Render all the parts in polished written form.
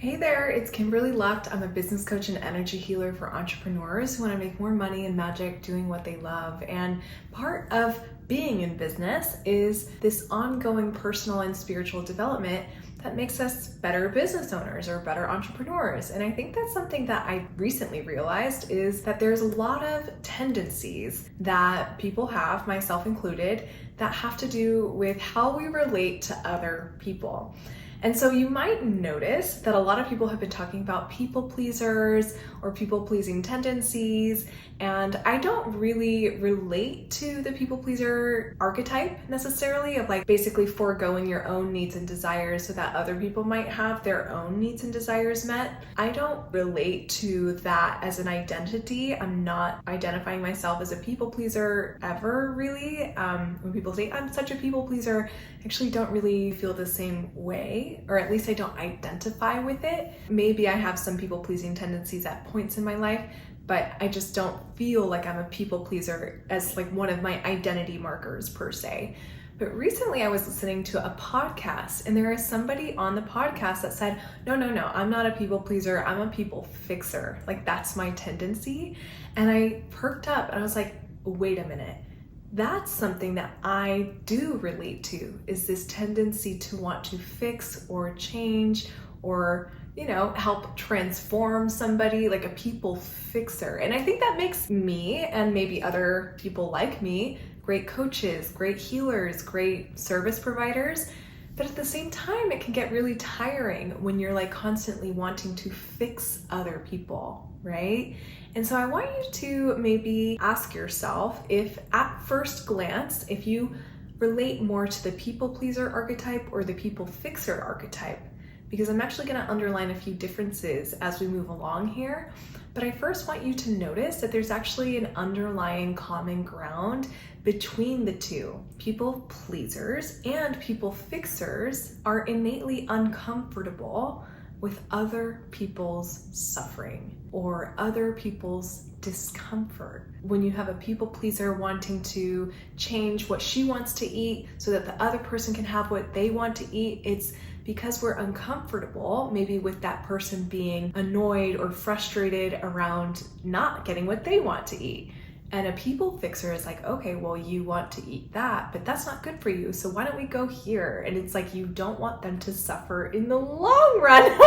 Hey there, it's Kimberly Lucht. I'm a business coach and energy healer for entrepreneurs who want to make more money and magic doing what they love. And part of being in business is this ongoing personal and spiritual development that makes us better business owners or better entrepreneurs. And I think that's something that I recently realized is that there's a lot of tendencies that people have, myself included, that have to do with how we relate to other people. And so you might notice that a lot of people have been talking about people pleasers or people pleasing tendencies. And I don't really relate to the people pleaser archetype necessarily of like basically foregoing your own needs and desires so that other people might have their own needs and desires met. I don't relate to that as an identity. I'm not identifying myself as a people pleaser ever really. When people say I'm such a people pleaser, I actually don't really feel the same way, or at least I don't identify with it. Maybe I have some people pleasing tendencies at points in my life, but I just don't feel like I'm a people pleaser as like one of my identity markers per se. But recently I was listening to a podcast and there is somebody on the podcast that said, no, I'm not a people pleaser, I'm a people fixer. Like that's my tendency. And I perked up and I was like, wait a minute. That's something that I do relate to, is this tendency to want to fix or change or, help transform somebody, like a people fixer. And I think that makes me and maybe other people like me great coaches, great healers, great service providers. But at the same time, it can get really tiring when you're like constantly wanting to fix other people, right? And so I want you to maybe ask yourself if at first glance, if you relate more to the people pleaser archetype or the people fixer archetype, because I'm actually going to underline a few differences as we move along here. But I first want you to notice that there's actually an underlying common ground between the two. People pleasers and people fixers are innately uncomfortable with other people's suffering or other people's discomfort. When you have a people pleaser wanting to change what she wants to eat so that the other person can have what they want to eat, it's because we're uncomfortable, maybe with that person being annoyed or frustrated around not getting what they want to eat. And a people fixer is like, okay, well, you want to eat that, but that's not good for you. So why don't we go here? And it's like, you don't want them to suffer in the long run,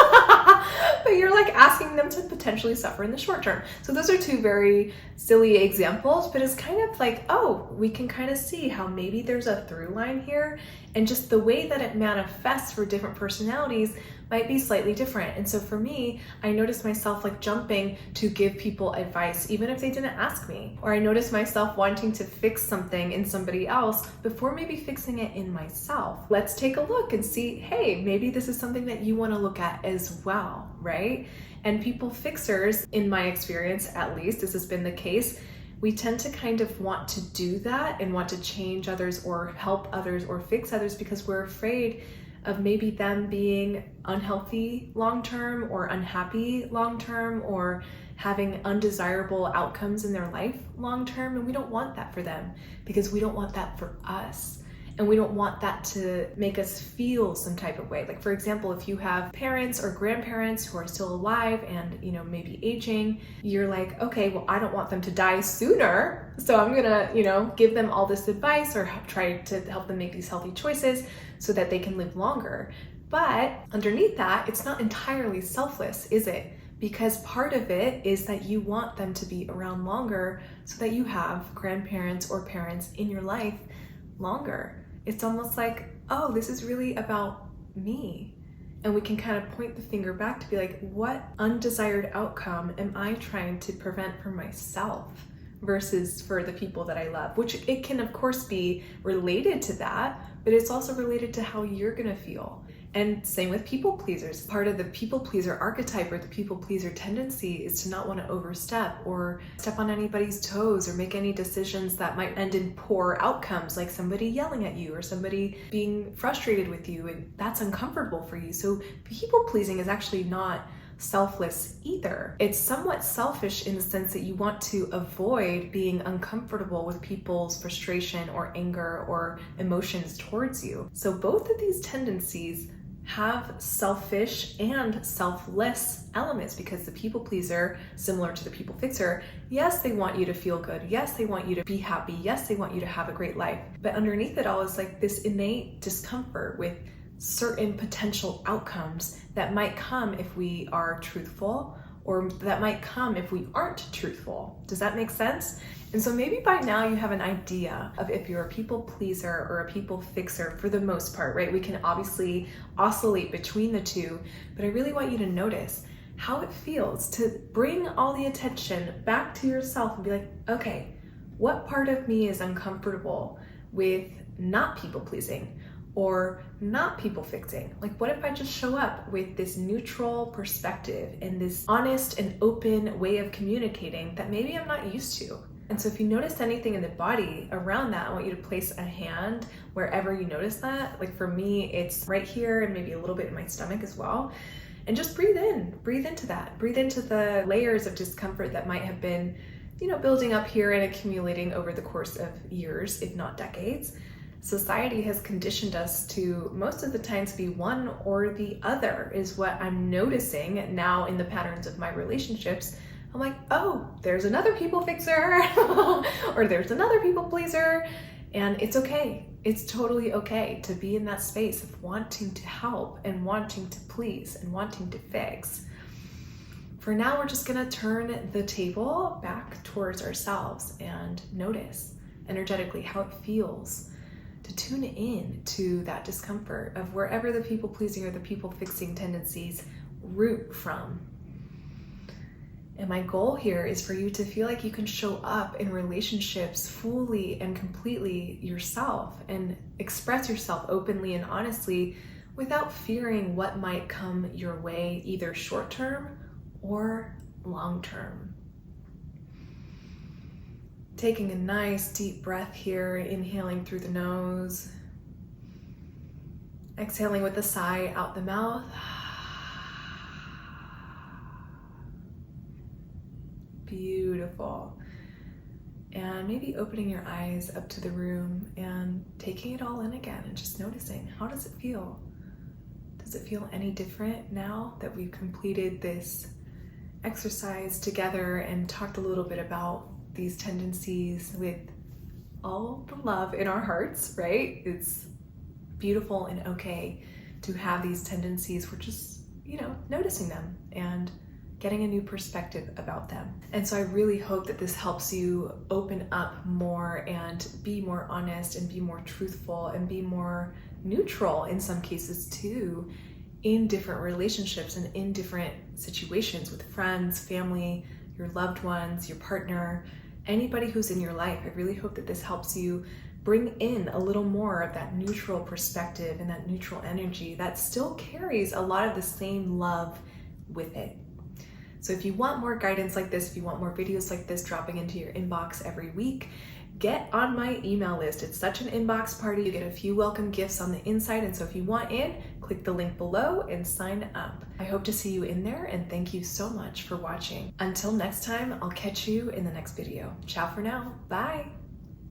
but you're like asking them to potentially suffer in the short term. So those are two very silly examples, but it's kind of like, oh, we can kind of see how maybe there's a through line here, and just the way that it manifests for different personalities might be slightly different. And so for me, I noticed myself like jumping to give people advice, even if they didn't ask me. Or I noticed myself wanting to fix something in somebody else before maybe fixing it in myself. Let's take a look and see, hey, maybe this is something that you want to look at as well, right? And people fixers, in my experience, at least, this has been the case, we tend to kind of want to do that and want to change others or help others or fix others because we're afraid of maybe them being unhealthy long-term or unhappy long-term or having undesirable outcomes in their life long-term. And we don't want that for them because we don't want that for us. And we don't want that to make us feel some type of way. Like for example, if you have parents or grandparents who are still alive and, maybe aging, you're like, okay, well, I don't want them to die sooner. So I'm gonna, give them all this advice or try to help them make these healthy choices so that they can live longer. But underneath that, it's not entirely selfless, is it? Because part of it is that you want them to be around longer so that you have grandparents or parents in your life longer. It's almost like, oh, this is really about me. And we can kind of point the finger back to be like, what undesired outcome am I trying to prevent for myself versus for the people that I love? Which it can of course be related to that, but it's also related to how you're gonna feel. And same with people pleasers. Part of the people pleaser archetype or the people pleaser tendency is to not want to overstep or step on anybody's toes or make any decisions that might end in poor outcomes, like somebody yelling at you or somebody being frustrated with you, and that's uncomfortable for you. So people pleasing is actually not selfless either. It's somewhat selfish in the sense that you want to avoid being uncomfortable with people's frustration or anger or emotions towards you. So both of these tendencies have selfish and selfless elements, because the people pleaser, similar to the people fixer, yes, they want you to feel good. Yes, they want you to be happy. Yes, they want you to have a great life. But underneath it all is like this innate discomfort with certain potential outcomes that might come if we are truthful, or that might come if we aren't truthful. Does that make sense? And so maybe by now you have an idea of if you're a people pleaser or a people fixer for the most part, right? We can obviously oscillate between the two, but I really want you to notice how it feels to bring all the attention back to yourself and be like, okay, what part of me is uncomfortable with not people pleasing or not people fixing? Like, what if I just show up with this neutral perspective and this honest and open way of communicating that maybe I'm not used to? And so if you notice anything in the body around that, I want you to place a hand wherever you notice that. Like for me, it's right here and maybe a little bit in my stomach as well. And just breathe in, breathe into that, breathe into the layers of discomfort that might have been, building up here and accumulating over the course of years, if not decades. Society has conditioned us to most of the time to be one or the other, is what I'm noticing now in the patterns of my relationships. I'm like, oh, there's another people fixer or there's another people pleaser. And it's okay. It's totally okay to be in that space of wanting to help and wanting to please and wanting to fix. For now, we're just gonna turn the table back towards ourselves and notice energetically how it feels to tune in to that discomfort of wherever the people pleasing or the people fixing tendencies root from. And my goal here is for you to feel like you can show up in relationships fully and completely yourself and express yourself openly and honestly without fearing what might come your way, either short term or long term. Taking a nice deep breath here, inhaling through the nose, exhaling with a sigh out the mouth. Beautiful. And maybe opening your eyes up to the room and taking it all in again and just noticing, how does it feel? Does it feel any different now that we've completed this exercise together and talked a little bit about these tendencies with all the love in our hearts, right? It's beautiful and okay to have these tendencies. We're just, noticing them and getting a new perspective about them. And so I really hope that this helps you open up more and be more honest and be more truthful and be more neutral in some cases too, in different relationships and in different situations with friends, family, your loved ones, your partner, anybody who's in your life. I really hope that this helps you bring in a little more of that neutral perspective and that neutral energy that still carries a lot of the same love with it. So if you want more guidance like this, if you want more videos like this dropping into your inbox every week, get on my email list. It's such an inbox party. You get a few welcome gifts on the inside. And so if you want in, click the link below and sign up. I hope to see you in there, and thank you so much for watching. Until next time, I'll catch you in the next video. Ciao for now. Bye.